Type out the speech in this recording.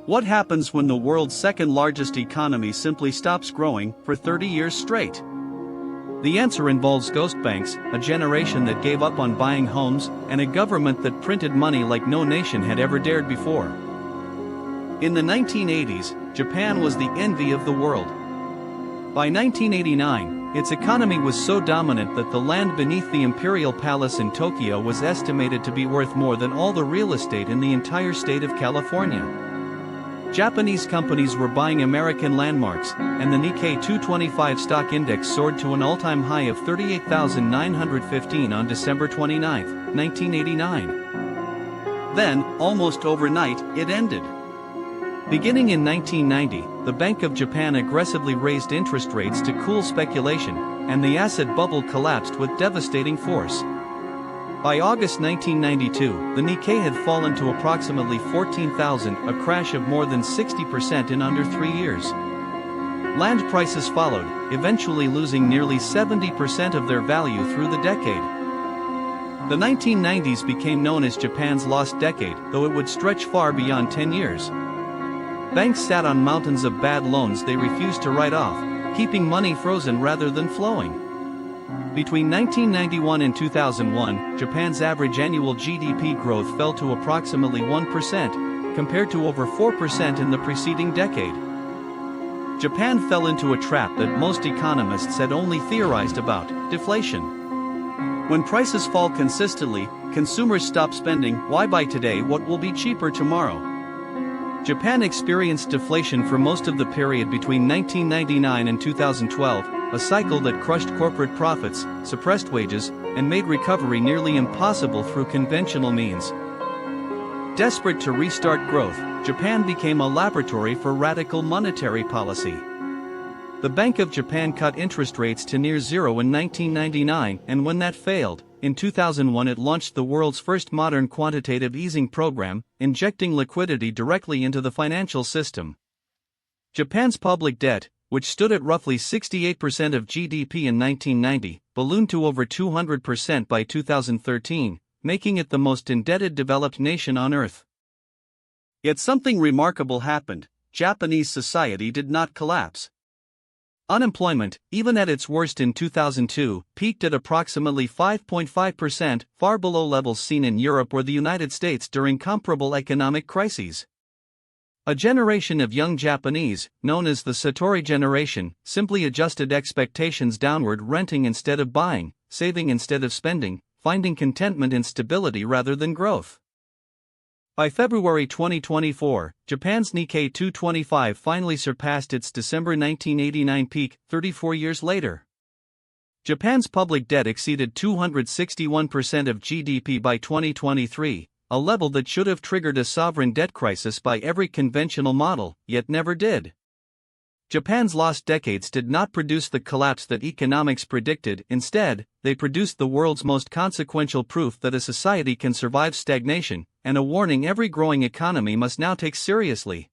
What happens when the world's second largest economy simply stops growing for 30 years straight? The answer involves ghost banks, a generation that gave up on buying homes, and a government that printed money like no nation had ever dared before. In the 1980s, Japan was the envy of the world. By 1989, its economy was so dominant that the land beneath the Imperial Palace in Tokyo was estimated to be worth more than all the real estate in the entire state of California. Japanese companies were buying American landmarks, and the Nikkei 225 stock index soared to an all-time high of 38,915 on December 29, 1989. Then, almost overnight, it ended. Beginning in 1990, the Bank of Japan aggressively raised interest rates to cool speculation, and the asset bubble collapsed with devastating force. By August 1992, the Nikkei had fallen to approximately 14,000, a crash of more than 60% in under 3 years. Land prices followed, eventually losing nearly 70% of their value through the decade. The 1990s became known as Japan's lost decade, though it would stretch far beyond 10 years. Banks sat on mountains of bad loans they refused to write off, keeping money frozen rather than flowing. Between 1991 and 2001, Japan's average annual GDP growth fell to approximately 1%, compared to over 4% in the preceding decade. Japan fell into a trap that most economists had only theorized about: deflation. When prices fall consistently, consumers stop spending. Why buy today what will be cheaper tomorrow? Japan experienced deflation for most of the period between 1999 and 2012, a cycle that crushed corporate profits, suppressed wages, and made recovery nearly impossible through conventional means. Desperate to restart growth, Japan became a laboratory for radical monetary policy. The Bank of Japan cut interest rates to near zero in 1999, and when that failed, in 2001 it launched the world's first modern quantitative easing program, injecting liquidity directly into the financial system. Japan's public debt, which stood at roughly 68% of GDP in 1990, ballooned to over 200% by 2013, making it the most indebted developed nation on earth. Yet something remarkable happened: Japanese society did not collapse. Unemployment, even at its worst in 2002, peaked at approximately 5.5%, far below levels seen in Europe or the United States during comparable economic crises. A generation of young Japanese, known as the Satori generation, simply adjusted expectations downward, renting instead of buying, saving instead of spending, finding contentment in stability rather than growth. By February 2024, Japan's Nikkei 225 finally surpassed its December 1989 peak, 34 years later. Japan's public debt exceeded 261% of GDP by 2023, a level that should have triggered a sovereign debt crisis by every conventional model, yet never did. Japan's lost decades did not produce the collapse that economics predicted. Instead, they produced the world's most consequential proof that a society can survive stagnation, and a warning every growing economy must now take seriously.